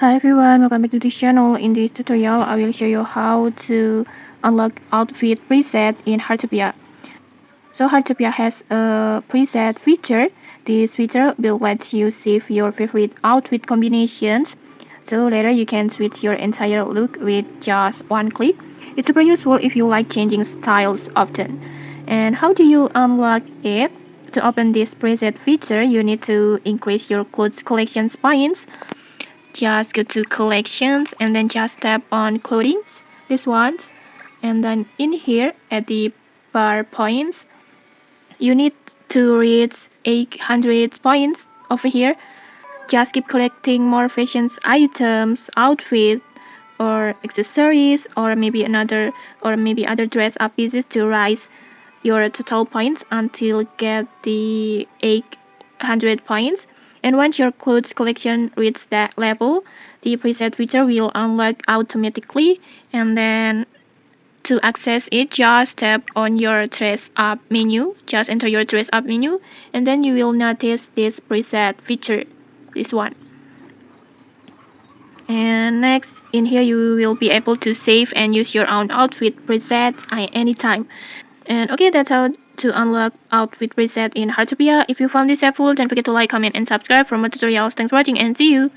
Hi everyone, welcome back to this channel. In this tutorial, I will show you how to unlock outfit preset in Hearttopia. So Hearttopia has a preset feature. This feature will let you save your favorite outfit combinations. So later you can switch your entire look with just one click. It's super useful if you like changing styles often. And how do you unlock it? To open this preset feature, you need to increase your clothes collections points. Just go to collections and then just tap on clothing, this ones, and then in here at the bar points you need to reach 800 points over here. Just keep collecting more fashion items, outfits, or accessories, or maybe other dress up pieces to rise your total points until get the 800 points. And once your clothes collection reaches that level, the preset feature will unlock automatically. And then to access it, just tap on your dress up menu. Just enter your dress up menu, and then you will notice this preset feature, this one. And next, in here you will be able to save and use your own outfit preset at any time. And okay, that's how to unlock outfit preset in Hearttopia. If you found this helpful, don't forget to like, comment, and subscribe for more tutorials. Thanks for watching and see you!